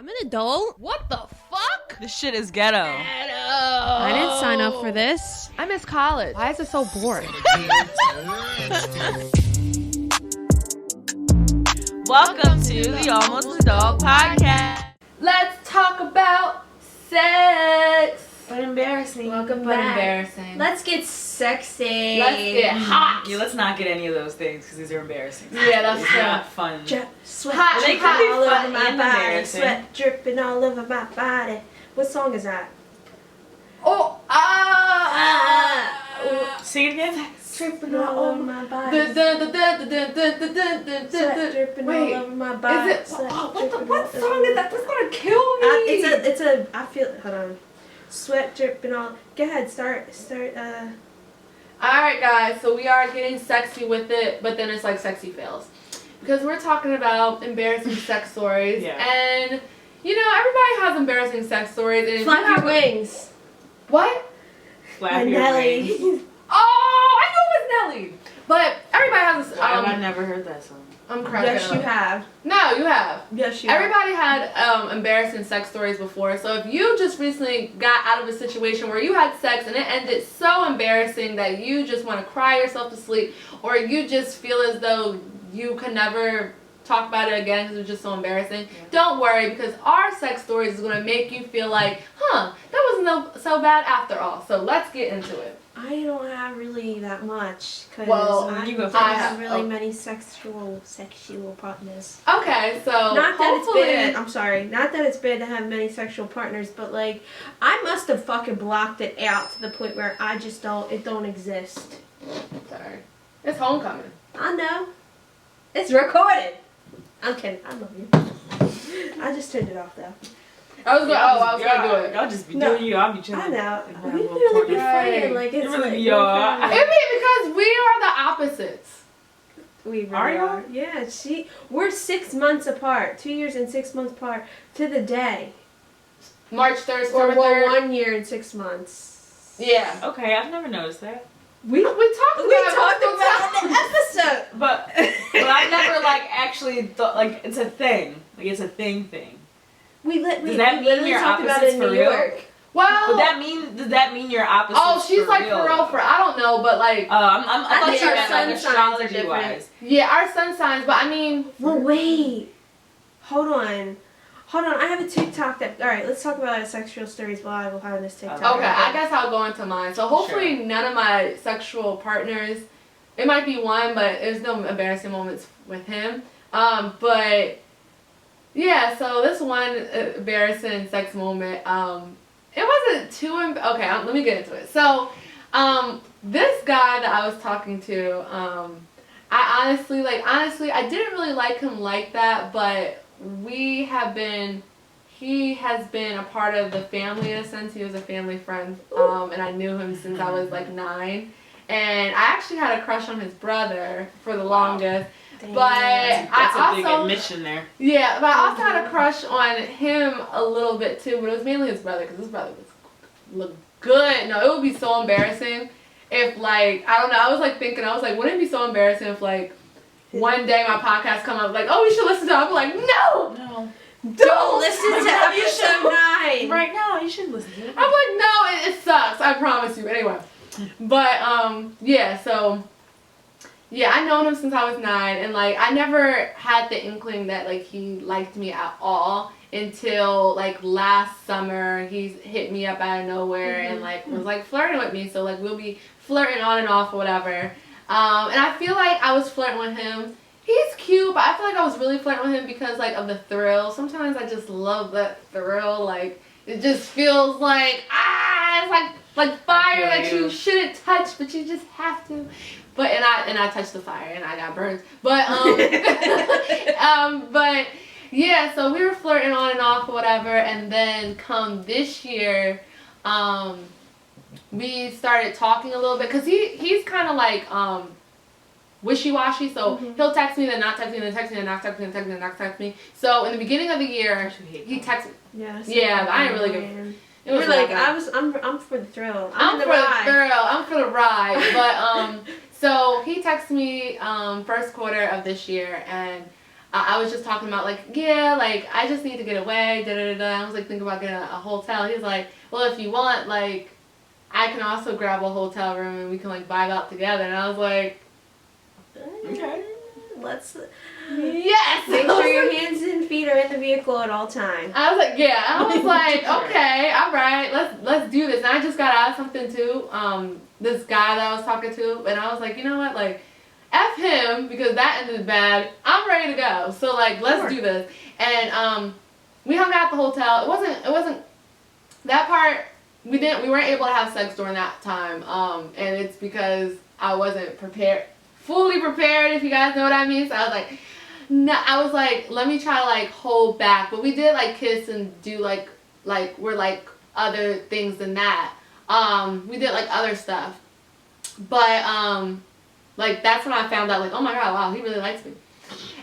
I'm an adult. What the fuck? This shit is ghetto. I didn't sign up for this. I miss college. Why is it so boring? Welcome to the Almost Adult Podcast. Let's talk about sex. But embarrassing. Welcome But back. embarrassing. Let's get sexy. Let's get hot. Yeah, let's not get any of those things because these are embarrassing. Yeah, that's It's true. not fun. Sweat Hot, They dripping could be all fun over my and body. embarrassing. Sweat dripping all over my body. What song is that? Oh, Sing it again. Dripping all over my body. Dun, dun, dun, dun, dun, dun, dun, dun, dun, Sweat dun. dripping Wait, all over my body. Is it? Sweat What dripping song all is over that? That's gonna kill me. It's a, I feel, hold on. Sweat dripping all, go ahead, start. Alright guys, so we are getting sexy with it, but then it's like sexy fails. Because we're talking about embarrassing sex stories. Yeah. And, you know, everybody has embarrassing sex stories. And if Flap you your have wings. What? Flap your Nelly. Oh, wings. I knew it was Nelly. But everybody has this, I've never heard that song. I'm cracking Yes, up. you have. No, you have. Yes, you have. Everybody had embarrassing sex stories before, so if you just recently got out of a situation where you had sex and it ended so embarrassing that you just want to cry yourself to sleep, or you just feel as though you can never talk about it again because it was just so embarrassing, don't worry, because our sex stories is going to make you feel like, that wasn't so bad after all. So let's get into it. I don't have really that much because Well, you go I first. don't have really many sexual partners. Okay, so Not that it's hopefully- bad. I'm sorry. Not that it's bad to have many sexual partners, but like I must have fucking blocked it out to the point where I just don't. It don't exist. Sorry. It's homecoming. I know. It's recorded. I'm kidding. I love you. I just turned it off though. I was gonna do it. Y'all just be No. doing you. I'll be chilling. I know. And We have a really be little fighting like it's You really like be y'all. we're It'd be because we are the opposites. We really Are y'all? are. Yeah, we're 6 months apart. 2 years and 6 months apart to the day. March 3rd, Or September well, 3rd. 1 year and 6 months. Yeah. Okay, I've never noticed that. We talked about it in the episode. But I never like actually thought like it's a thing. Like it's a thing. We Does that we mean literally you're talked about it opposites in for New real? York. Well, Does that mean you're opposites? oh, she's like for real. I don't know, but like, I I thought think you our meant sun like signs are astrology different. wise. yeah, our sun signs. But I mean, Well, wait. Hold on. I have a TikTok that. All right, let's talk about our sexual stories while we're having this TikTok. okay, I guess I'll go into mine. So hopefully none of my sexual partners, it might be one, but there's no embarrassing moments with him. But yeah, so this one embarrassing sex moment, it wasn't too, okay, let me get into it. So, this guy that I was talking to, I honestly, I didn't really like him like that, but he has been a part of the family in a sense. He was a family friend, and I knew him since I was like 9. And I actually had a crush on his brother for the longest. Damn. But That's I a big also, admission there. yeah, but I also had a crush on him a little bit too, but it was mainly his brother because his brother looked good. No, it would be so embarrassing if like, I don't know, I was like thinking, wouldn't it be so embarrassing if like one day my podcast come up like, oh, we should listen to it. I'd be like, no, Don't listen to You should. episode 9. Right now, you should listen to it. I'm like, no, it sucks. I promise you. Anyway, but yeah. So yeah, I known him since I was 9, and like I never had the inkling that like he liked me at all until like last summer. He hit me up out of nowhere and like was like flirting with me. So like we'll be flirting on and off or whatever. And I feel like I was flirting with him. He's cute, but I feel like I was really flirting with him because like of the thrill. Sometimes I just love that thrill. Like it just feels like it's like fire that you shouldn't touch, but you just have to. But and I touched the fire and I got burned. But but yeah, so we were flirting on and off or whatever, and then come this year, we started talking a little bit because he's kind of like wishy-washy, so he'll text me, then not text me, then text me, then not text me, then text me, then not text me. So in the beginning of the year, he texted. Yeah, but I ain't really good. It was We're like, rough. I'm for the thrill. I'm in for the the ride. thrill. I'm for the ride. But so he texted me first quarter of this year, and I was just talking about, like, yeah, like, I just need to get away, I was, like, thinking about getting a hotel. He was like, well, if you want, like, I can also grab a hotel room and we can, like, vibe out together. And I was like, Okay. Let's yes! make sure your hands and feet are in the vehicle at all times. I was like, yeah. I was like, okay, all right, let's do this. And I just got out of something, too. This guy that I was talking to, and I was like, you know what, like, F him, because that ended bad. I'm ready to go. So, like, let's do this. And we hung out at the hotel. It wasn't that part. We weren't able to have sex during that time. And it's because I wasn't fully prepared, if you guys know what I mean. So I was like, no, I was like, let me try to, like, hold back. But we did, like, kiss and do, like we're, like, other things than that. We did, like, other stuff. But, like, that's when I found out, like, oh my god, wow, he really likes me.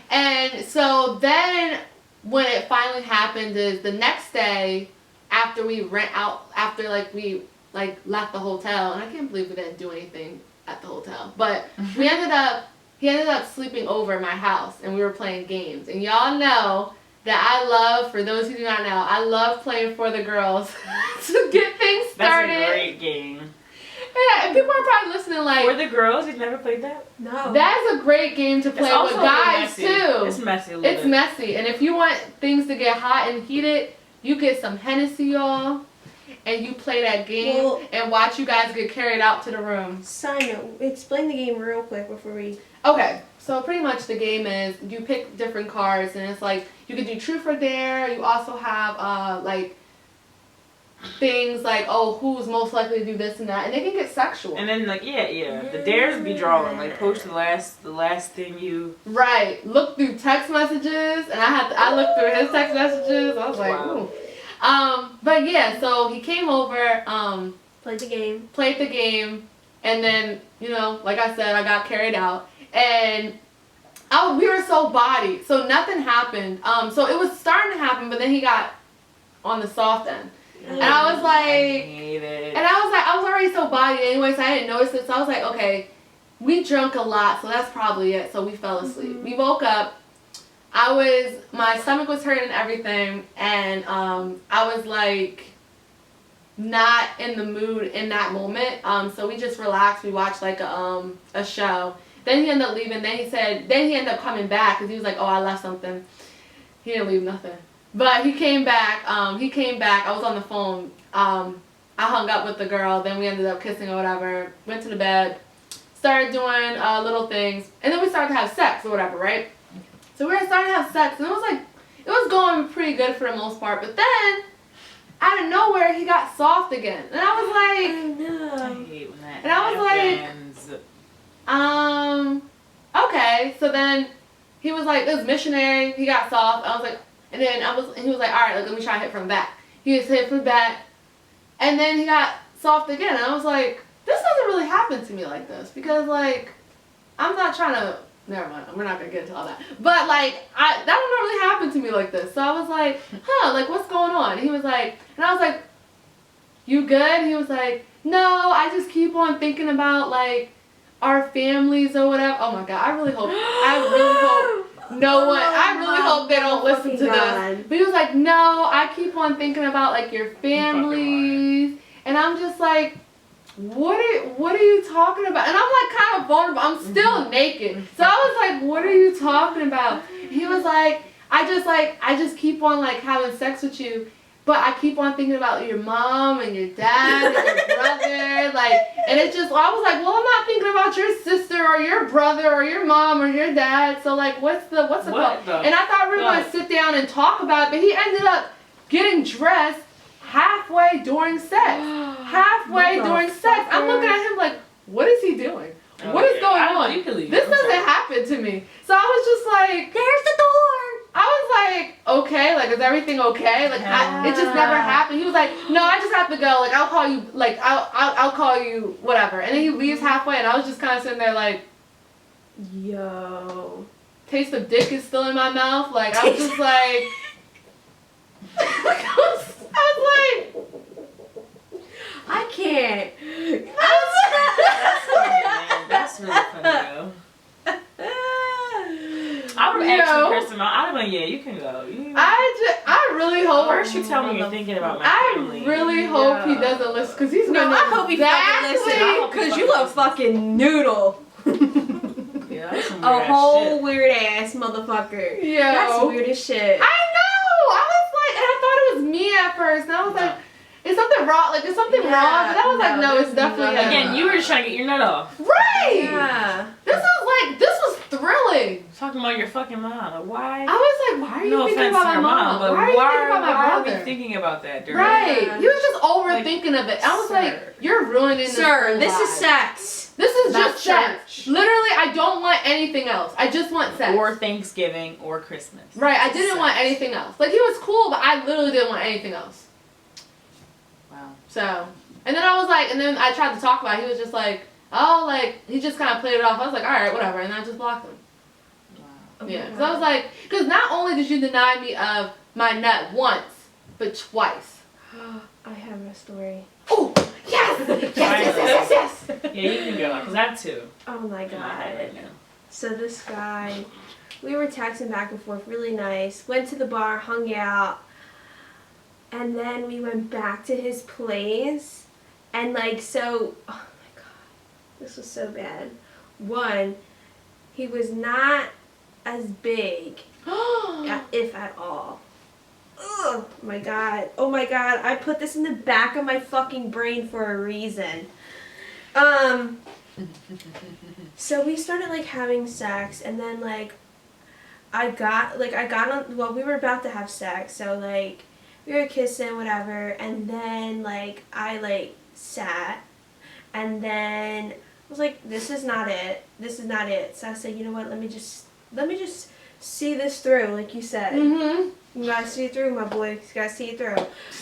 And so then when it finally happened is the next day after we like, we, like, left the hotel, and I can't believe we didn't do anything at the hotel, but he ended up sleeping over at my house, and we were playing games. And y'all know that I love, for those who do not know, I love playing for the girls to get things started. That's a great game. Yeah, and people are probably listening like, For the girls, you've never played that? No. That's a great game to play with guys messy. too. It's messy a little It's bit. messy, and if you want things to get hot and heated, you get some Hennessy, y'all, and you play that game and watch you guys get carried out to the room. Side note, explain the game real quick before we... Okay, so pretty much the game is you pick different cards, and it's like you can do truth or dare. You also have like things like, oh, who's most likely to do this and that, and they can get sexual. And then, like, yeah, the dares be drawing. Like, post the last thing you... Right. Look through text messages, and I looked through his text messages. I was like, Wow. ooh. But yeah, so he came over, Played the game. and then, you know, like I said, I got carried out, and we were so bodied, so nothing happened. So it was starting to happen, but then he got on the soft end. And I was like, I hate it. and I was already so bodied anyway, so I didn't notice it. So I was like, okay, we drank a lot, so that's probably it. So we fell asleep. We woke up. My stomach was hurting and everything, and I was like, not in the mood in that moment. So we just relaxed. We watched like a show. Then he ended up leaving. Then he ended up coming back because he was like, oh, I left something. He didn't leave nothing. But he came back. I was on the phone. I hung up with the girl. Then we ended up kissing or whatever. Went to the bed. Started doing little things. And then we started to have sex or whatever, right? So we were starting to have sex. And it was going pretty good for the most part. But then, out of nowhere, he got soft again. And I was like... I hate when that And I was happens. Okay. So then, he was like, this missionary. He got soft. I was like... And then he was like, all right, let me try to hit from the back. He just hit from the back. And then he got soft again. And I was like, this doesn't really happen to me like this. Because, like, I'm not trying to, never mind, we're not going to get into all that. But, like, that don't really happen to me like this. So I was like, like, what's going on? And he was like, and I was like, you good? He was like, no, I just keep on thinking about, like, our families or whatever. Oh, my God, I really hope I really hope they don't listen to this. But he was like, no, I keep on thinking about, like, your families. And I'm just like, what are you talking about? And I'm like kind of vulnerable. I'm still naked. So I was like, what are you talking about? He was like, I just keep on, like, having sex with you. But I keep on thinking about your mom and your dad and your brother, like, and it's just, I was like, well, I'm not thinking about your sister or your brother or your mom or your dad, so, like, what's the call? And I thought we were going to sit down and talk about it, but he ended up getting dressed halfway during sex. During sex. I'm looking at him like, what is he doing? What is going on? This doesn't happen to me. So I was just like, there's the door. I was like, okay, like, is everything okay? Like, it just never happened. He was like, no, I just have to go. Like, I'll call you. Like, I'll call you. Whatever. And then he leaves halfway, and I was just kind of sitting there like, yo, taste of dick is still in my mouth. Like, I was just like, I was like, I can't. That's really funny, though. I would have actually cursed him out. least you tell me you're thinking about my I family. really hope he doesn't listen because he's No, gonna I hope he fucking listens because you a fucking noodle. Yeah, that's some A weird whole shit. weird ass motherfucker. Yo. That's weird as shit. I know. I was like, and I thought it was me at first, and I was like, is something wrong? Like, is something wrong? But I was like, no, it's definitely him. Again, you were just trying to get your nut off. Right. Yeah. This was thrilling. Talking about your fucking mom. Like, why? I was like, why are you No thinking offense about to my your mom? but Why are you thinking about my are we brother? thinking about that during Right. Yeah. He was just overthinking of it. I was sir. like, you're ruining this Sir, whole this is vibe. sex. This is Not just sex. church. Literally, I don't want anything else. I just want sex. Or Thanksgiving or Christmas. Right, I didn't Sex. want anything else. Like, he was cool, but I literally didn't want anything else. Wow. So, and then I was like, and then I tried to talk about it. He was just like, oh, like, he just kind of played it off. I was like, all right, whatever. And I just blocked him. Wow. Yeah, because I was like, because not only did you deny me of my nut once, but twice. I have a story. Oh, yes! Yes, yes, yes, yes, yes! Yeah, you can go because I have two Oh my in my head god. right now. So this guy, we were texting back and forth, really nice. Went to the bar, hung out, and then we went back to his place. And like, so, oh my god, this was so bad. One, he was not as big, if at all. Oh my god. Oh my god. I put this in the back of my fucking brain for a reason. So we started like having sex, and then like I got on, well, we were about to have sex, so like we were kissing, whatever, and then like I like sat, and then I was like, this is not it. So I said, you know what, let me just see this through, like you said. Mm-hmm. You gotta see it through, my boy. You gotta see it through.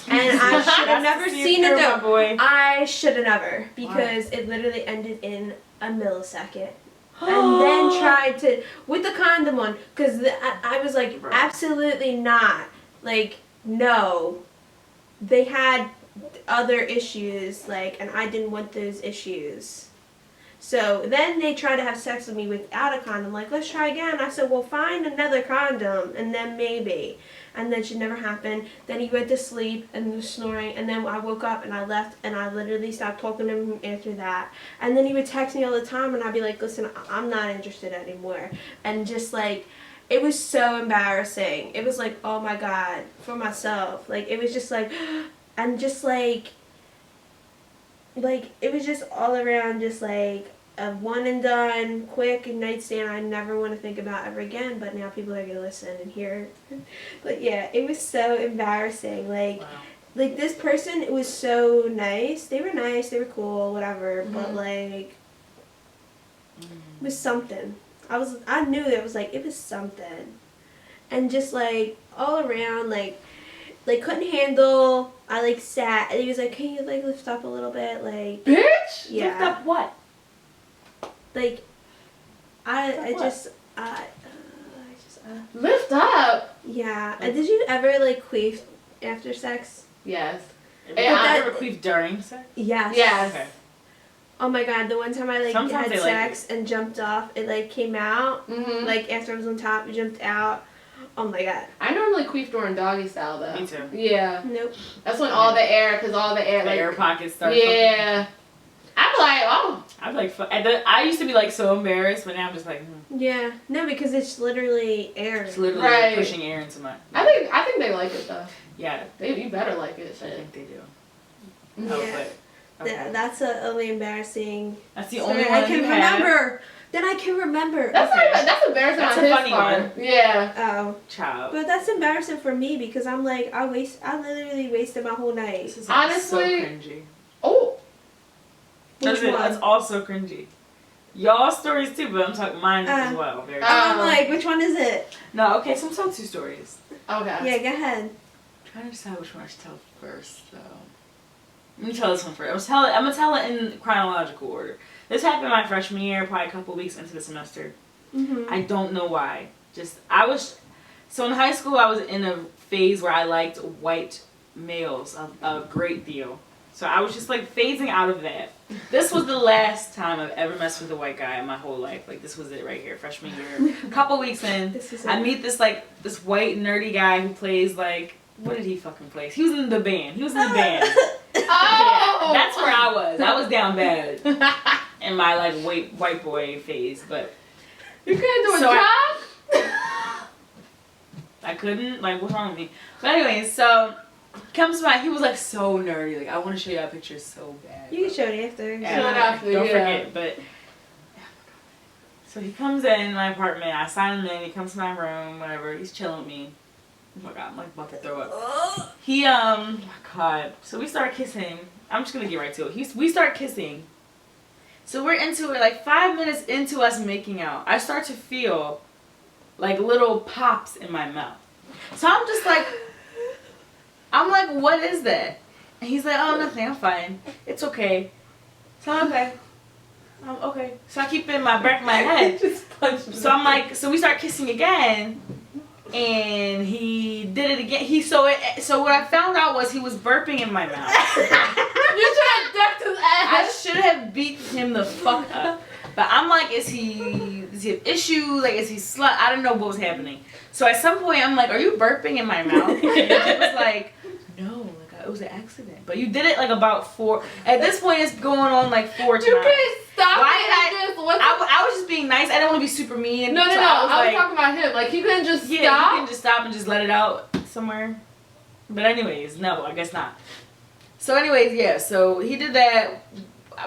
And I should have never seen it through, though. my boy. I should have never, because it literally ended in a millisecond. And then tried to, with the condom on, because I was like, absolutely not. Like, no. They had other issues, like, and I didn't want those issues. So then they tried to have sex with me without a condom. Like, let's try again. I said, well, find another condom, and then maybe. And then it never happened. Then he went to sleep and was snoring. And then I woke up and I left, and I literally stopped talking to him after that. And then he would text me all the time, and I'd be like, listen, I'm not interested anymore. And just like, it was so embarrassing. It was like, oh my God, for myself. Like, it was just like, and just like it was just all around just like a one and done, quick nightstand I never want to think about ever again, but now people are going to listen and hear. But yeah, it was so embarrassing. Like, Wow. like this person, it was so nice. They were nice, they were cool, whatever, but like, it was something. I knew it was like, it was something. And just like, all around, like couldn't handle. I like sat, and he was like, can you like lift up a little bit, like, Bitch! yeah, Lift up what? like, I what? just Lift up! yeah. Did you ever like queef after sex? Yes. Did Yeah, I I- ever queef during sex? Yes. Yes. Okay. Oh my God, the one time I like Sometimes had they like sex and jumped off, it like came out. Mm-hmm. Like after I was on top, it jumped out. Oh my God. I normally queef during doggy style though. Me too. Yeah. Nope. That's when all the air, The like, air pockets start. yeah. I'm like, oh. I'm like, I used to be like so embarrassed, but now I'm just like, Yeah. No, because it's literally air. it's literally Right. pushing air into my. I think they like it though. Yeah, You better like it. I Shit. think they do. Yeah. Oh, but okay. That's a only embarrassing. That's the story only one I can you had. remember. Then I can remember. That's Okay. that's embarrassing That's on a his funny part. one. Yeah. Oh. Child. But that's embarrassing for me because I'm like, I literally wasted my whole night. This is like so Honestly- cringy. Oh. Which one? That's also cringy. Y'all stories too, but I'm talking mine as well. Very. I'm like, which one is it? No, okay, so I'm telling two stories. Okay. Yeah, go ahead. I'm trying to decide which one I should tell first, though. Let me tell this one first. I'm gonna tell it in chronological order. This happened my freshman year, probably a couple weeks into the semester. Mm-hmm. I don't know why. So in high school, I was in a phase where I liked white males a great deal. So I was just like phasing out of that. This was the last time I've ever messed with a white guy in my whole life. Like, this was it right here, freshman year. A couple weeks in, This is I it. meet this white nerdy guy who plays like what did he fucking place? He was in the band. He was in the band. Oh! Yeah, that's where I was. I was down bad in my like white boy phase, but you couldn't do a job? I couldn't. Like, what's wrong with me? But anyways, so comes by. He was like so nerdy. Like, I want to show you that picture so bad. You can show it after. Yeah, Show it after, don't yeah. forget. But so he comes in my apartment. I sign him in. He comes to my room. Whatever. He's chilling with me. Oh my god, I'm like about to throw up. He oh my god. So we start kissing. I'm just gonna get right to it. We start kissing. So we're into it. Like 5 minutes into us making out, I start to feel like little pops in my mouth. So I'm just like, what is that? And he's like, oh, nothing, I'm fine. It's okay. So I'm okay. Okay. So I keep it in my back of my head. So I'm like, so we start kissing again, and he did it again. So what I found out was he was burping in my mouth. You should have ducked his ass. I should have beat him the fuck up. But I'm like, does he have issues? Like, is he slut? I don't know what was happening. So at some point, I'm like, are you burping in my mouth? And it was like, no, like it was an accident. But you did it like about 4. At this point, it's going on like 4 times. You can't stop Why it. did Just, what's I was just being nice. I didn't want to be super mean. no. So I was talking about him. Like, he couldn't just yeah, stop. you can just stop and just let it out somewhere. But anyways, no, I guess not. So anyways, yeah, so he did that.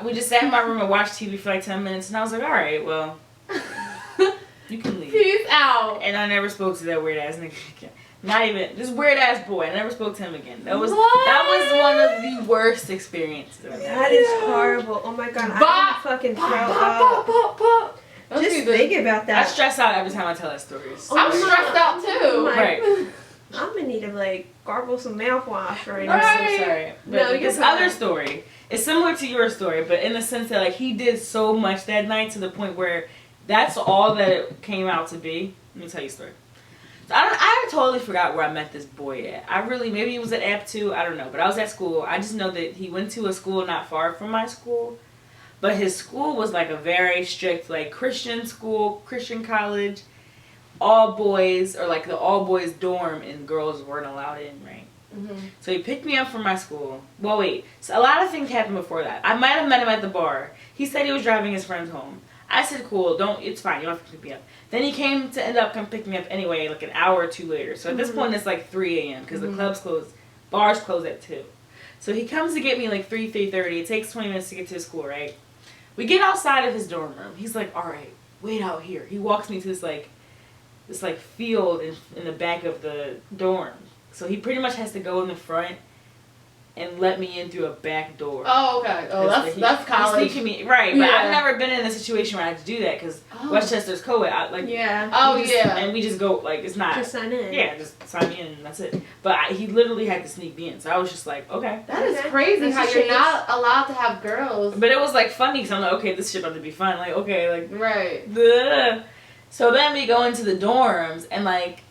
We just sat in my room and watched TV for like 10 minutes, and I was like, all right, well, you can leave. Peace out. And I never spoke to that weird ass nigga again. Not even this weird ass boy. I never spoke to him again. That was one of the worst experiences I've had. That is horrible. Oh my god, I would fucking throw up. Just think about I that. stress out every time I tell that story. I'm stressed out too. Right. I'm in need of like gargle some mouthwash right now. I'm so sorry. But No, you're this fine. other story is similar to your story, but in the sense that like he did so much that night to the point where that's all that it came out to be. Let me tell you a story. So I totally forgot where I met this boy at. Maybe it was at App 2, I don't know. But I was at school. I just know that he went to a school not far from my school. But his school was like a very strict like Christian school, Christian college. All boys, or like the all boys dorm, and girls weren't allowed in, right? Mm-hmm. So he picked me up from my school. Well, wait. So a lot of things happened before that. I might have met him at the bar. He said he was driving his friends home. I said, cool, it's fine, you don't have to pick me up. Then he came to end up come pick me up anyway, like an hour or two later. So at this point, it's like 3 a.m. because the clubs close, bars close at 2. So he comes to get me like 3:30. It takes 20 minutes to get to his school, right? We get outside of his dorm room. He's like, all right, wait out here. He walks me to this field in the back of the dorm. So he pretty much has to go in the front and let me in through a back door. Oh, okay. Oh, that's college. He's sneaking me, right? But Yeah. I've never been in a situation where I had to do that because Westchester's co-ed. Yeah. Oh, yeah. yeah. And we just go like it's not. Just sign in. Yeah, just sign me in and that's it. But he literally had to sneak me in, so I was just like, okay. That is Okay. crazy That's how a you're change. not allowed to have girls. But it was like funny because I'm like, okay, this shit about to be fun. Like, okay, like. Right. Bleh. So then we go into the dorms and like.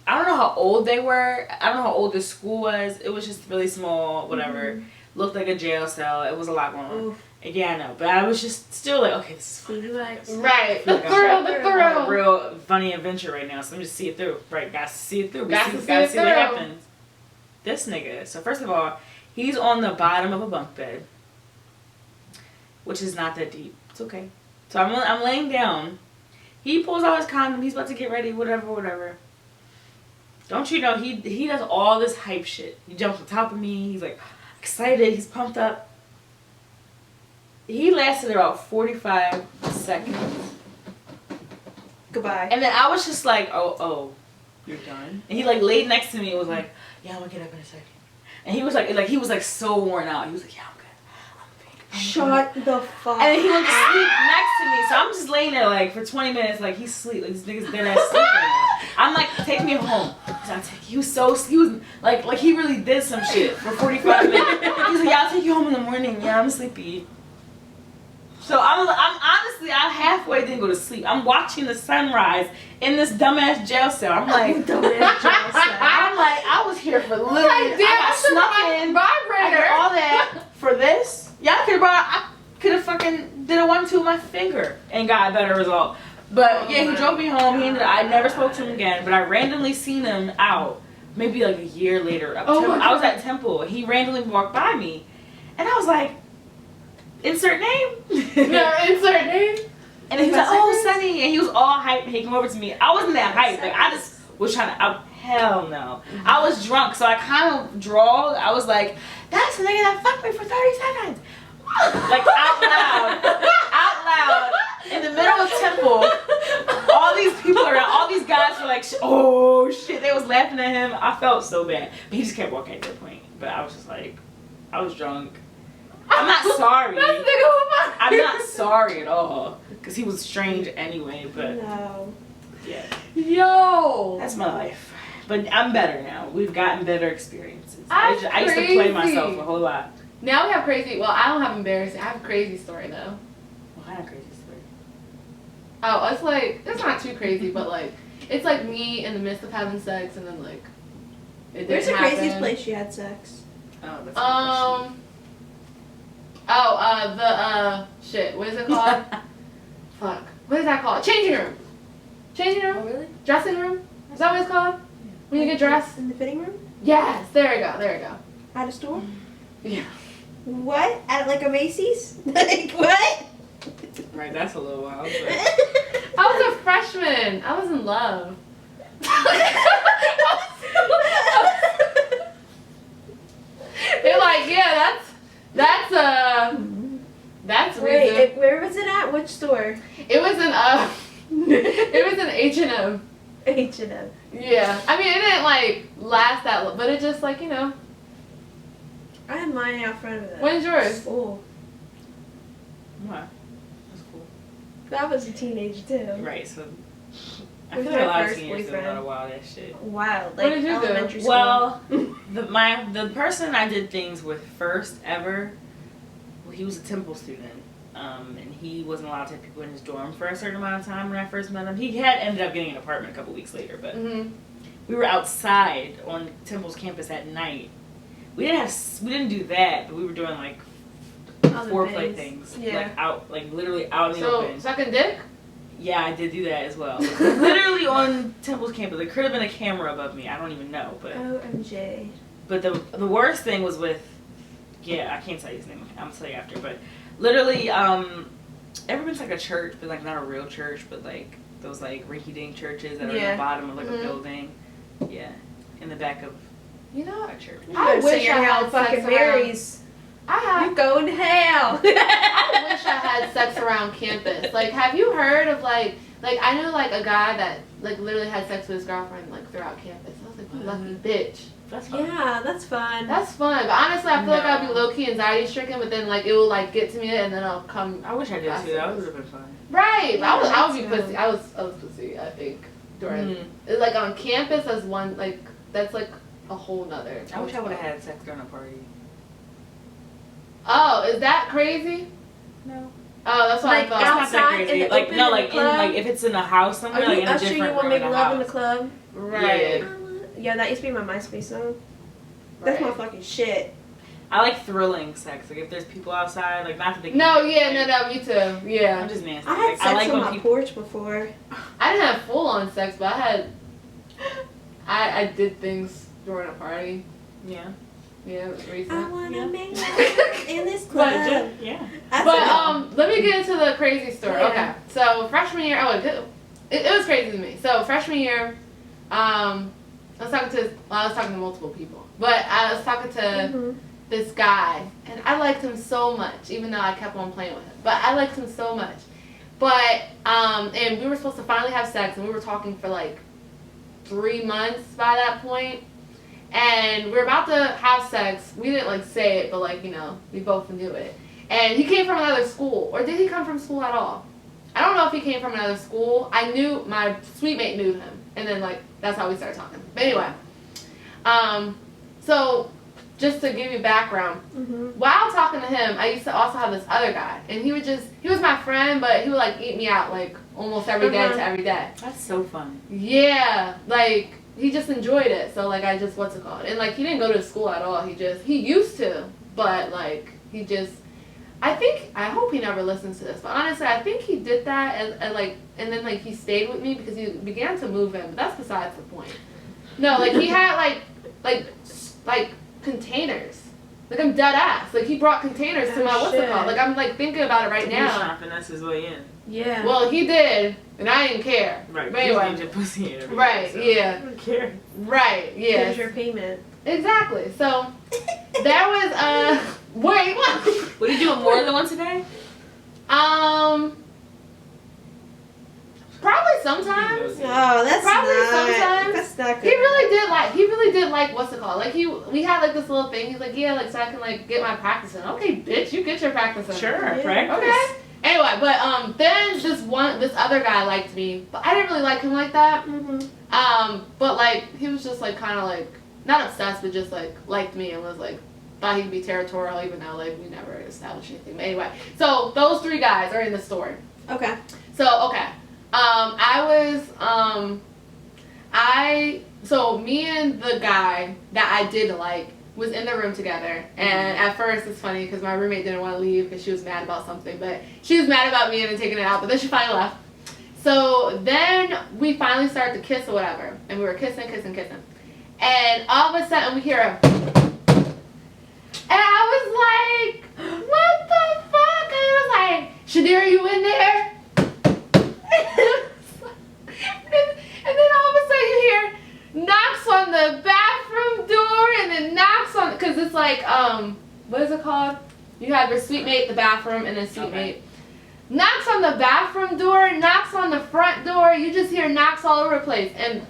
I don't know how old they were. I don't know how old the school was. It was just really small, whatever. Looked like a jail cell. It was a lot going on. Oof. Yeah, I know. But I was just still like, okay, this is fun. Right. feel The like I'm thrill, having the a thrill. real funny adventure right now. So let me just see it through. Right, guys, see it through. Gotta see Gotta it see what through. happens. This nigga. So first of all, he's on the bottom of a bunk bed, which is not that deep. It's okay. So I'm laying down. He pulls out his condom. He's about to get ready. Whatever. Don't you know, he does all this hype shit. He jumps on top of me. He's like excited. He's pumped up. He lasted about 45 seconds. Goodbye. And then I was just like, oh, you're done? And he like laid next to me and was like, yeah, I'm gonna get up in a second. And he was like so worn out. He was like, yeah, I'm good. Shut the fuck. And then he went to sleep next to me. So I'm just laying there like for 20 minutes, like he's asleep. Like this nigga's dead ass sleep right now. I'm like, take me home. He was like he really did some shit for 45 minutes. He's like, yeah, I'll take you home in the morning. Yeah, I'm sleepy. So I'm honestly, I halfway didn't go to sleep. I'm watching the sunrise in this dumbass jail cell. I'm like, I was here for literally. Like, damn, I got snuck in. I vibrator. did all that for this. Y'all I could have fucking did a 1-2 with my finger and got a better result. But yeah, he drove me home. I never spoke to him again. But I randomly seen him out maybe like a year later. Oh my I was at Temple. And he randomly walked by me, and I was like, "Insert name." Yeah, insert name. And he was like, "Oh, Sunny," and he was all hyped. He came over to me. I wasn't that hyped. Like I just was trying to. Hell no. I was drunk, so I kind of drawled. I was like, "That's the nigga that fucked me for 30 seconds." Like out loud, in the middle of Temple. All these people around, all these guys were like, "Oh shit!" They was laughing at him. I felt so bad, but he just kept walking at that point. But I was just like, I was drunk. I'm not sorry. I'm not sorry at all, because he was strange anyway. But No. yeah, Yo. that's my life. But I'm better now. We've gotten better experiences. That's I used to play crazy. myself a whole lot. Now we have crazy. Well, I don't have embarrassing. I have a crazy story though. What kind of crazy story? Oh, it's like it's not too crazy, but like it's like me in the midst of having sex, and then like it Where's the didn't craziest happen. place you had sex? Oh, that's a Shit. What is it called? Fuck. What is that called? Changing room. Changing room. Oh, really? Dressing room. Is that what it's called? When you get dressed. In the fitting room? Yes. There we go. There we go. At a store? Yeah. What? At like a Macy's? Like what? Right, that's a little wild. But... I was a freshman. I was in love. They're like, yeah, that's reason. Wait, where was it at? Which store? It was in it was in H&M. H&M. Yeah, I mean it didn't like last that long, but it just like I had mine out front of that. When's yours? School. What? That's cool. I was a teenager too. Right, so I Who's feel like a my lot of first teenagers do a boyfriend? lot of wild ass shit. Wild. What Like did you do? elementary school. Well, the person I did things with first ever, well, he was a Temple student, and he wasn't allowed to have people in his dorm for a certain amount of time when I first met him. He had ended up getting an apartment a couple weeks later, but we were outside on Temple's campus at night. We didn't do that, but we were doing like Other foreplay things, Yeah. like out, like literally out in the So open. sucking dick? Yeah, I did do that as well. Literally on Temple's campus. There could have been a camera above me. I don't even know. But OMG. but the worst thing was with, yeah, I can't tell you his name. I'm gonna tell you after. But literally, ever been to like a church, but like not a real church, but like those like rinky-dink churches that are in Yeah. the bottom of like a building. Yeah, in the back of You know, a church. I wish you're I how had fucking sex Mary's. I You going to hell. I wish I had sex around campus. Like, have you heard of like I know like a guy that like literally had sex with his girlfriend like throughout campus. I was like, you lucky bitch. That's fun. Yeah, that's fun. That's fun. But honestly, I feel like I'd be No. low key anxiety stricken. But then like it will like get to me and then I'll come. I wish I did too. That would have been fun. Right. But I would be Yeah, pussy. I was pussy. I think during like on campus as one like that's like a whole nother. I wish I would have had sex during a party. Oh, is that crazy? No. Oh, that's what Like I thought. It's not that Outside, in crazy. the Like open, no, in like the in club? like if it's in a house somewhere, Are like you in a usher, you different want to room in make the love in the house. club? Right. Yeah, that used to be my MySpace song. That's my Right. fucking shit. I like thrilling sex. Like if there's people outside, like not that they. No, can- yeah, no, me too. Yeah. I'm just nasty. I had Like, sex like on when my people. porch before. I didn't have full on sex, but I did things during a party. Yeah. Yeah, it was I recent. wanna Yeah. make love in this club. Yeah. I But said- let me get into the crazy story. Yeah. Okay, so freshman year, it was crazy to me. So freshman year, I was talking to multiple people, but I was talking to Mhm. this guy, and I liked him so much, even though I kept on playing with him. But I liked him so much. But and we were supposed to finally have sex, and we were talking for like 3 months by that point. And we were about to have sex. We didn't like say it, but like we both knew it. And he came from another school, or did he come from school at all? I don't know if he came from another school. I knew my suite mate knew him, and then like that's how we started talking. But anyway, so just to give you background, while talking to him, I used to also have this other guy, and he was my friend, but he would like eat me out like almost every day to every day. That's so fun. Yeah, like he just enjoyed it. So like I just and like he didn't go to school at all. He used to, but like I hope he never listens to this. But honestly, I think he did that and then like he stayed with me because he began to move in. But that's besides the point. No, like he had like containers. Like I'm dead ass. Like he brought containers to my what's it called? Like I'm like thinking about it right He was now. trying to finesse his way in. Yeah. Well, he did, and I didn't care. Right. But anyway. Your pussy and everything, Right. so Yeah. I don't care. Right. Yeah. Here's your payment. Exactly. So there was wait what? What did you do more than once a day? Probably sometimes. Oh, that's Probably not. sometimes. That's not He good. really did like what's it called? Like we had like this little thing. He's like, yeah, like so I can like get my practice in. Okay, bitch, you get your practice in. Sure, Yeah. practice. Okay. Anyway, but then this other guy liked me, but I didn't really like him like that. Mm-hmm. But like he was just like kind of like not obsessed, but just like liked me and was like thought he'd be territorial, even though like we never established anything. But anyway, so those three guys are in the story. Okay. So okay. So me and the guy that I did like was in the room together, and at first it's funny because my roommate didn't want to leave because she was mad about something, but she was mad about me and taking it out, but then she finally left. So then we finally started to kiss or whatever, and we were kissing, and all of a sudden we hear a, and I was like, what the fuck? And it was like, Shadira, you in there? And then all of a sudden you hear knocks on the bathroom door and then knocks on, because it's like, what is it called? You have your suite mate, the bathroom, and then suite mate. Knocks on the bathroom door, knocks on the front door, you just hear knocks all over the place. And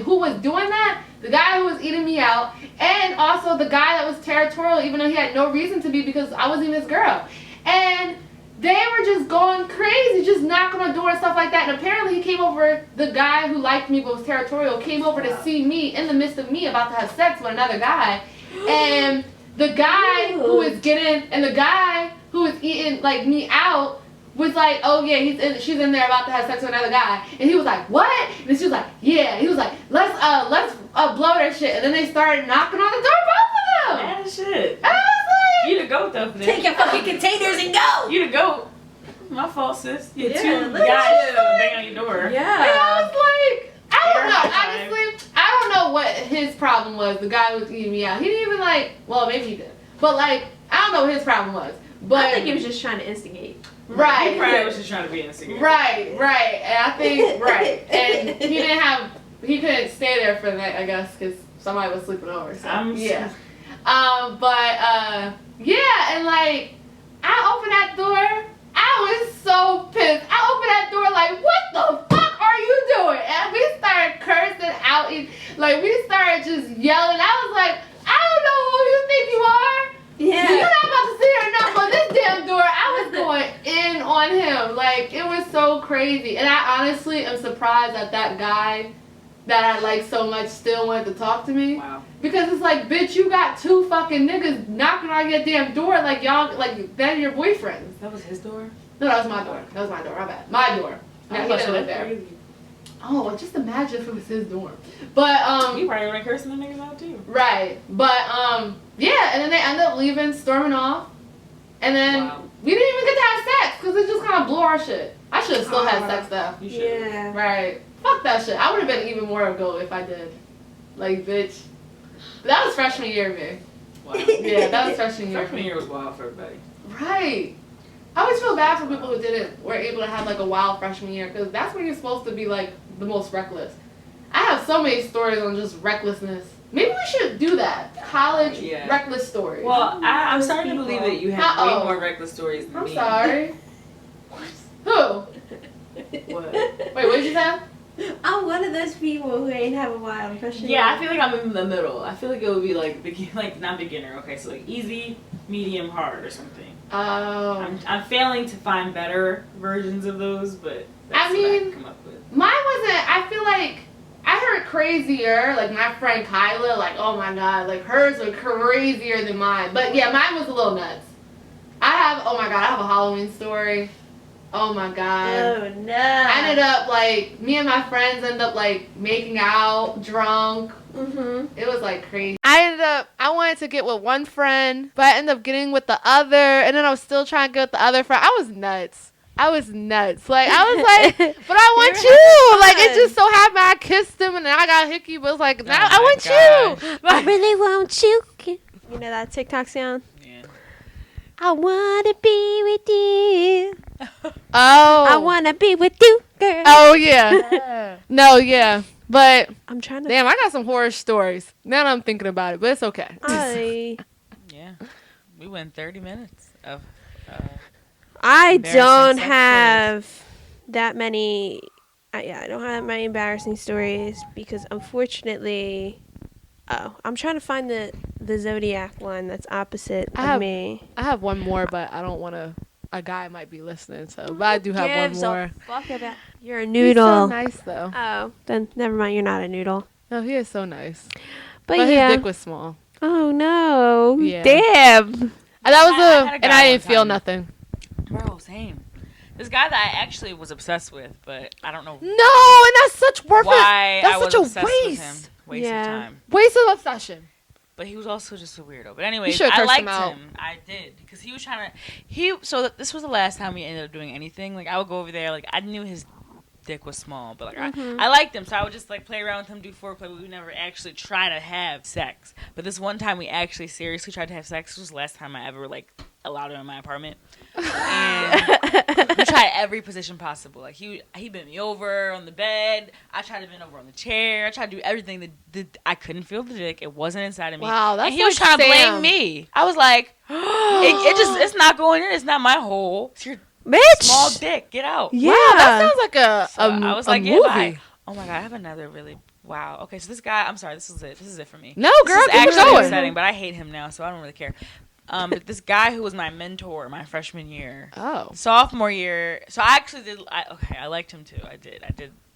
who was doing that? The guy who was eating me out, and also the guy that was territorial, even though he had no reason to be because I wasn't even his girl. And they were just going crazy, just knocking on the door and stuff like that. And apparently he came over, the guy who liked me but was territorial, came over to see me in the midst of me about to have sex with another guy. And the guy who was eating like me out was like, oh yeah, she's in there about to have sex with another guy. And he was like, what? And she was like, yeah. He was like, let's blow their shit. And then they started knocking on the door, both of them. Man, shit. And I was like, You the goat though for this. Take your fucking containers and go. You the goat. My fault, sis. You Yeah, two look at guys you. bang on your door. Yeah. and I was like, I don't Air know. high five. Honestly, I don't know what his problem was. The guy who was eating me out. He didn't even like. Well, maybe he did. But like, I don't know what his problem was. But I think he was just trying to instigate. right. He probably was just trying to be instigated. Right. And I think and he couldn't stay there for the night, I guess, because somebody was sleeping over. So yeah. Yeah, and like, I opened that door. I was so pissed. I opened that door like, what the fuck are you doing? And we started cursing out. Like, we started just yelling. I was like, I don't know who you think you are. Yeah. You're not about to sit here and knock on this damn door. I was going in on him. Like, it was so crazy. And I honestly am surprised that guy that I like so much still wanted to talk to me. Wow. Because it's like, bitch, you got two fucking niggas knocking on your damn door like y'all, like, they're your boyfriends. That was his door? No, that was my door. My bad. My door. Yeah, he didn't live there. Crazy. Oh, just imagine if it was his dorm. But, You probably would have cursing the niggas out too. right. But, yeah, and then they ended up leaving, storming off. And then we didn't even get to have sex because it just kind of blew our shit. I should have still had sex though. You should. Yeah. Right. Fuck that shit. I would have been even more of a goat if I did. Like, bitch. But that was freshman year, man. Wow. Yeah, that was freshman year. Freshman year was wild for everybody. Right. I always feel bad for people who were able to have like a wild freshman year because that's when you're supposed to be like the most reckless. I have so many stories on just recklessness. Maybe we should do that. College reckless stories. Well, I'm starting to believe that you have way more reckless stories than I'm me. sorry. Who? What? Wait, what did you say? I'm one of those people who ain't have a wild impression. Yeah, I feel like I'm in the middle. I feel like it would be like not beginner. Okay, so like easy, medium, hard, or something. Oh. I'm failing to find better versions of those, but that's I mean, what I can come up with. Mine wasn't. I feel like I heard crazier. Like my friend Kyla, like oh my god, like hers were crazier than mine. But yeah, mine was a little nuts. I have a Halloween story. Oh my god. Oh no. I ended up like me and my friends ended up like making out drunk. It was like crazy. I wanted to get with one friend, but I ended up getting with the other, and then I was still trying to get with the other friend. I was nuts. I was nuts. Like, I was like, but I want You're you. Like, having it just so happened I kissed him and then I got hickey, but it's like, now I want gosh. you. I Like, really want you. You know that TikTok sound? Yeah. I wanna be with you. oh. I wanna be with you, girl. Oh, yeah. No, yeah. But, I'm trying to. damn, I got some horror stories. Now that I'm thinking about it, but it's okay. Yeah. We went 30 minutes of. I Embarrassing don't sex have that many. I don't have many embarrassing stories because unfortunately, I'm trying to find the Zodiac one that's opposite of me. I have one more, but I don't want to. A guy might be listening, so. But I do have one more. Fuck about. You're a He's noodle. so nice, though. Oh, then never mind. You're not a noodle. No, he is so nice. But But yeah. his dick was small. Oh no. Yeah. Damn. And that was I had a and guy I one didn't feel time. nothing. Bro, same. This guy that I actually was obsessed with, but I don't know No, and that's such worth why That's I was such a obsessed with him. waste. Waste Yeah. of time. Waste of obsession. But he was also just a weirdo. But anyways, should've I cursed liked him out. him. I did because he was trying to. This was the last time we ended up doing anything. Like I would go over there. Like I knew his dick was small, but like I liked him, so I would just like play around with him, do foreplay. But we would never actually try to have sex. But this one time we actually seriously tried to have sex. This was the last time I ever like allowed him in my apartment. And we tried every position possible. Like he bent me over on the bed. I tried to bend over on the chair. I tried to do everything that I couldn't feel the dick. It wasn't inside of me. Wow, that's and he was like trying to Sam. blame me. I was like, it's not going in. It's not my hole. It's your Bitch. small dick. Get out. Yeah. Wow, that sounds like So I was a like, yeah, movie. bye. Oh my god, I have another really wow. Okay, so this guy, I'm sorry, this is it. This is it for me. No, girl, This is keep it actually going. upsetting, but I hate him now, so I don't really care. But this guy who was my mentor my freshman year, Oh. sophomore year. So I actually did. I liked him too.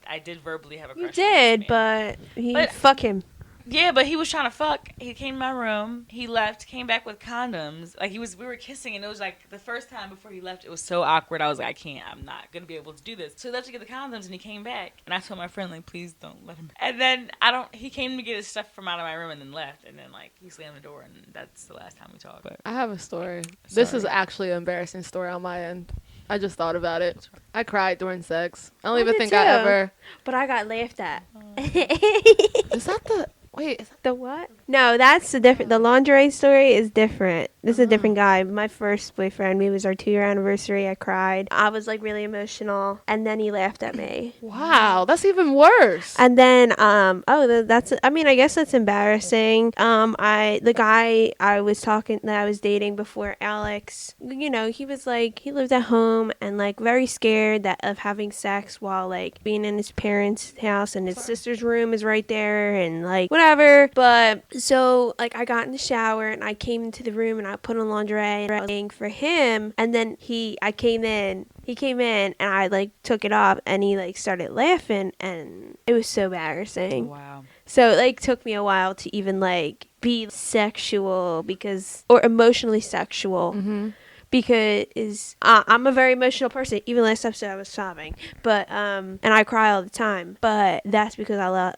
I did verbally have a crush. You on this did, man. but fuck him. Yeah, but he was trying to fuck. He came to my room. He left. Came back with condoms. Like we were kissing, and it was like the first time before he left. It was so awkward. I was like, I'm not gonna be able to do this. So he left to get the condoms, and he came back. And I told my friend, like, please don't let him. And then he came to get his stuff from out of my room, and then left. And then like he slammed the door, and that's the last time we talked. But I have a story. This is Sorry. actually an embarrassing story on my end. I just thought about it. I cried during sex. I don't I even did think too. I ever. But I got laughed at. Is that the. Wait, is that The what? No, that's the different. The lingerie story is different. This is a different guy. My first boyfriend. It was our 2-year anniversary. I cried. I was like really emotional, and then he laughed at me. wow, that's even worse. And then that's. I mean, I guess that's embarrassing. The guy I was dating before Alex. You know, he was like he lived at home and like very scared of having sex while like being in his parents' house, and his sister's room is right there, and like whatever. But so like I got in the shower and I came into the room and I put on lingerie and I was waiting for him, and then he came in and I like took it off and he like started laughing, and it was so embarrassing. wow. So it like took me a while to even like be sexual or emotionally sexual. Mm-hmm. Because I'm a very emotional person. Even last episode I was sobbing, but and I cry all the time. But that's because I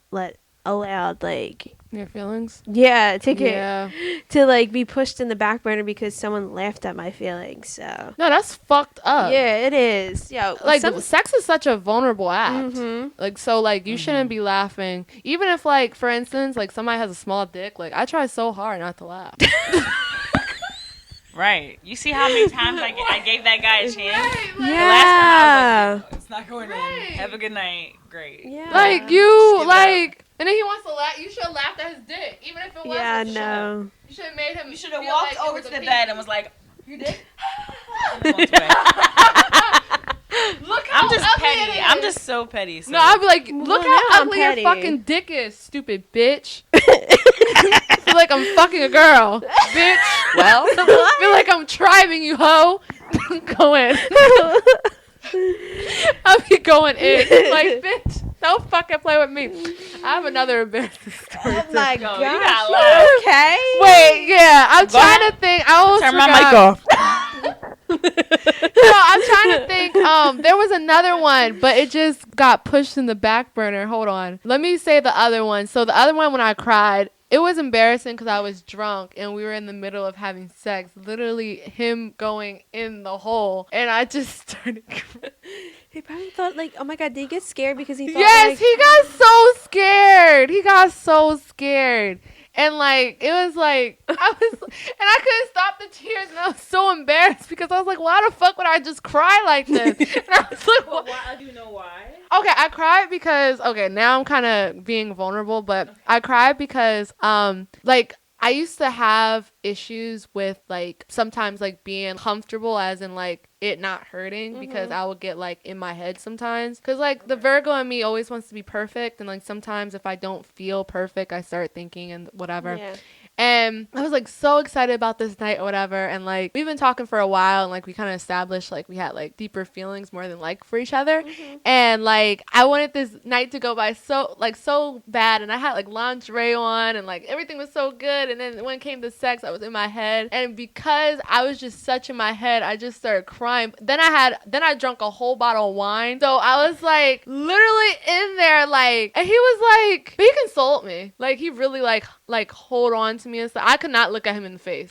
allowed like Your feelings? to like be pushed in the back burner because someone laughed at my feelings. So No, that's fucked up. yeah, it is. Yeah, Like, sex is such a vulnerable act. Mm-hmm. Like, so, like, you shouldn't be laughing. Even if, like, for instance, like, somebody has a small dick, like, I try so hard not to laugh. Right. You see how many times I gave that guy a chance? Right, like- The last time I was Yeah. like, no, it's not going Right. in. Have a good night. Great. Yeah. Like, Just you, give it like, and then he wants to laugh. You should have laughed at his dick, even if it was Yeah, a show. no. You should have made him. You should have feel walked like it over was to a the penis. bed and was like, your dick? And then walked away. Look how I'm just ugly petty. it is. I'm just so petty. So. No, I'd be like, Well, look now how I'm ugly your petty. fucking dick is, stupid bitch. I feel like I'm fucking a girl, bitch. well, I feel like I'm driving you, hoe. Go in. I'll be going in. Like, bitch, don't fucking play with me. I have another embarrassing story. Oh my Go, gosh. you gotta laugh. Okay. Wait, yeah, I'm Go trying ahead. to think. I almost turn forgot. my mic off. No, I'm trying to think. There was another one, but it just got pushed in the back burner. Hold on. Let me say the other one. So the other one, when I cried, it was embarrassing because I was drunk and we were in the middle of having sex. Literally him going in the hole. And I just started crying. He probably thought, like, oh my God, did he get scared because he thought, Yes, he got so scared. He got so scared. And, like, it was like, and I couldn't stop the tears, and I was so embarrassed because I was like, why the fuck would I just cry like this? And I was like, Well, why? Do you know why? Okay, I cried because, now I'm kind of being vulnerable, but I cried because, like, I used to have issues with, like, sometimes, like, being comfortable as in, like, it not hurting because I would get, like, in my head sometimes. Because, like, the Virgo in me always wants to be perfect. And, like, sometimes if I don't feel perfect, I start thinking and whatever. Yeah. And I was, like, so excited about this night or whatever. And, like, we've been talking for a while. And, like, we kind of established, like, we had, like, deeper feelings more than, like, for each other. And, like, I wanted this night to go by so bad. And I had, like, lingerie on. And, like, everything was so good. And then when it came to sex, I was in my head. And because I was just such in my head, I just started crying. Then I drank a whole bottle of wine. So I was, like, literally in there, like, and he was, like, but he consoled me. Like, he really, like hold on to me and stuff. I could not look at him in the face.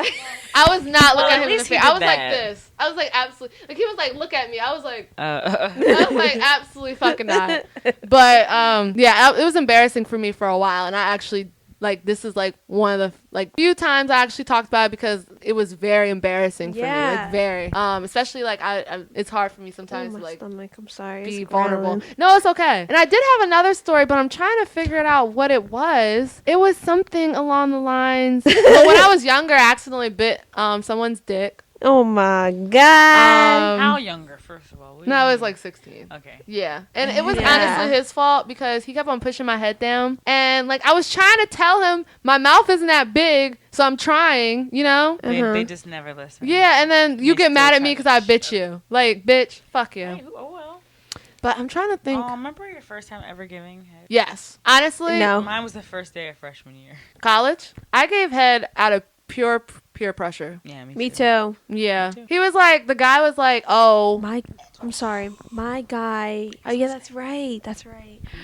I was not looking at him in the face. I was like this. I was like, absolutely. Like, he was like, look at me. I was like, absolutely fucking not. But, yeah, it was embarrassing for me for a while. And I actually, like, this is, like, one of the, like, few times I actually talked about it because it was very embarrassing for me. Like, very. Especially, like, I it's hard for me sometimes to, like, stomach. I'm sorry. be vulnerable. No, it's okay. And I did have another story, but I'm trying to figure it out what it was. It was something along the lines. Well, when I was younger, I accidentally bit someone's dick. Oh my God. How younger, first of all? No, it was like 16. Okay. Yeah. And it was honestly his fault because he kept on pushing my head down. And, like, I was trying to tell him my mouth isn't that big, so I'm trying, you know? They just never listen. Yeah, and then you get mad at me because I bit you. Like, bitch, fuck you. Hey, oh, well. But I'm trying to think. Remember your first time ever giving head? Yes. Honestly. No. Mine was the first day of freshman year. College. I gave head out of pure peer pressure. Yeah, Me too. Yeah. He was like, the guy was like, oh. I'm sorry. My guy. Oh, yeah, that's right.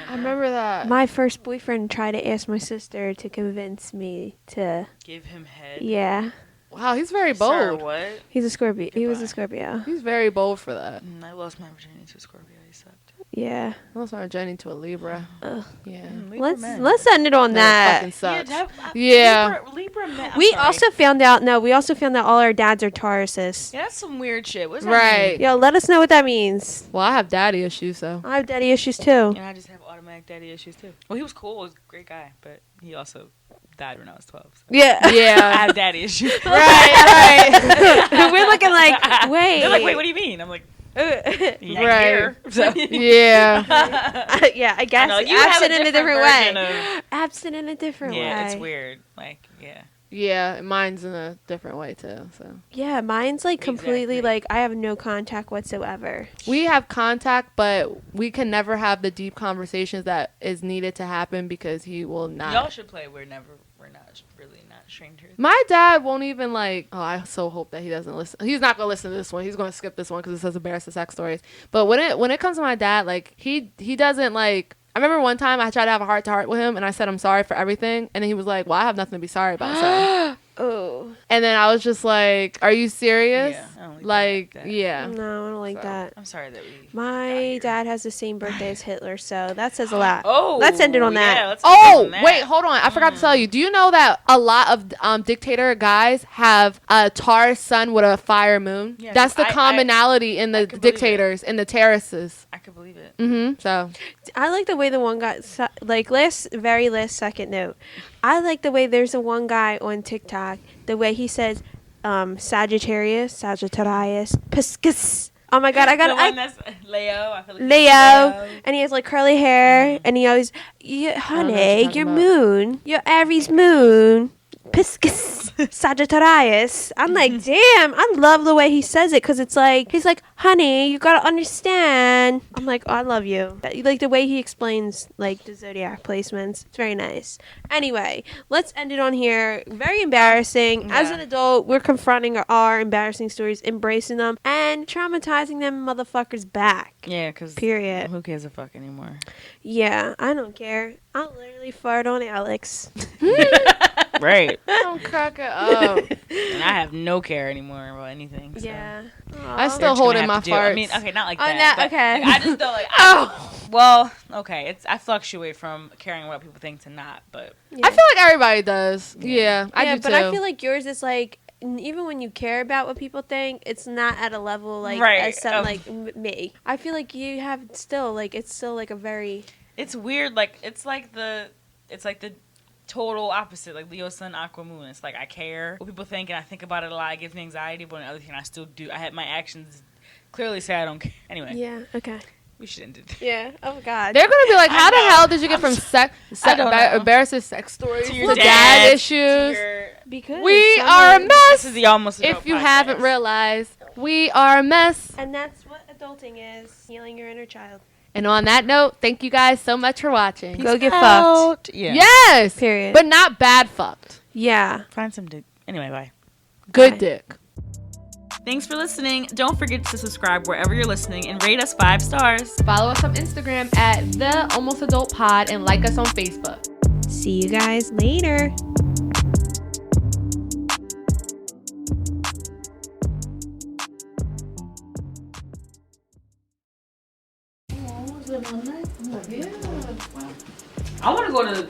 I remember that. My first boyfriend tried to ask my sister to convince me to give him head. Yeah. Wow, he's very bold. Sir, what? He's a Scorpio. Goodbye. He was a Scorpio. He's very bold for that. I lost my virginity to a Scorpio. He sucked. Yeah. I lost my virginity to a Libra. Ugh. Yeah. Let's end it on that. Fucking sucks. Yeah. Libra men. We also found out all our dads are Tauruses. Yeah, that's some weird shit. What's that Right. mean? Yo, let us know what that means. Well, I have daddy issues, so. I have daddy issues too. And I just have automatic daddy issues too. Well, he was cool. He was a great guy, but he also died when I was 12. So. Yeah. I Yeah. have daddy issues. right. We're looking like, wait. They're like, wait, what do you mean? I'm like, Right. here. So. Yeah. Yeah, I guess. I know, you have absent in a different version way. of- Absent in a different way. Yeah, it's weird. Like, yeah. Yeah, mine's in a different way, too, so. Yeah, mine's like completely Exactly. like I have no contact whatsoever. We have contact, but we can never have the deep conversations that is needed to happen because he will not. Y'all should play We're not really not strangers. My dad won't even like. Oh, I so hope that he doesn't listen. He's not gonna listen to this one. He's gonna skip this one because it says embarrassing sex stories. But when it comes to my dad, like he doesn't like. I remember one time I tried to have a heart to heart with him, and I said I'm sorry for everything, and then he was like, "Well, I have nothing to be sorry about." So. Oh. And then I was just like, "Are you serious?" Yeah, I don't like that. yeah. No, I don't like So. that. I'm sorry that we. My dad has the same birthday as Hitler, so that says a lot. Oh, Let's end it on that. Yeah, let's end it Oh, on that. wait, hold on. I forgot to tell you. Do you know that a lot of dictator guys have a Taurus sun with a fire moon? Yeah, That's the I commonality in the could believe dictators, in the terraces. I could believe it. Mm-hmm. So, I like the way the one got like very last second note. I like the way there's a one guy on TikTok. The way he says, Sagittarius, Piscus. Oh my God, I got The one that's Leo. I feel like Leo, and he has like curly hair, and he always, what honey, you're your talking moon, your Aries moon, Piscus, Sagittarius. I'm like, damn, I love the way he says it, because it's like, he's like, honey, you gotta understand. I'm like, oh, I love you. Like the way he explains like the zodiac placements, it's very nice. Anyway, let's end it on here. Very embarrassing. Yeah. As an adult, we're confronting our embarrassing stories, embracing them, and traumatizing them motherfuckers back. Yeah, because Period. who gives a fuck anymore? Yeah, I don't care. I'll literally fart on Alex. Right. I'm cracking up. And I have no care anymore about anything. So. Yeah. I still hold in my farts. I mean, okay, not like that. that, but, okay. like, I just don't like. Well, okay. I fluctuate from caring what people think to not, but Yeah. I feel like everybody does. Yeah, I do but too. I feel like yours is like, even when you care about what people think, it's not at a level like Right, as something like me. I feel like you have still like it's still like a very. it's weird. Like it's like the total opposite. Like Leo, Sun, Aqua, Moon. It's like I care what people think, and I think about it a lot. It gives me anxiety, but on the other hand, I still do. I have my actions clearly say I don't care. Anyway. Yeah. Okay. We should end it. Yeah. Oh God. They're gonna be like, how the hell did you get from I don't know. embarrassing sex stories To your to dad dad issues? Because We are a This mess. is the almost adult If you podcast. haven't realized, we are a mess. And that's what adulting is: healing your inner child. And on that note, thank you guys so much for watching. Go get Out. fucked. Yeah. Yes, Period. but not bad fucked. Yeah. Find some dick. Anyway, bye. Good Bye. dick. Thanks for listening. Don't forget to subscribe wherever you're listening and rate us 5 stars. Follow us on Instagram at The Almost Adult Pod and like us on Facebook. See you guys later. I want to go to.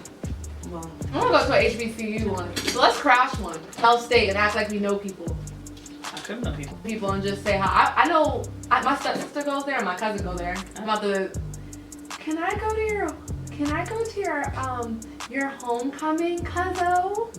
Well, I want to go to an HBCU one. So let's crash one. Tell State and act like we know people. I couldn't know people. And just say hi. I know my stepsister goes there and my cousin go there. I'm about to. Can I go to your homecoming, cuzzo?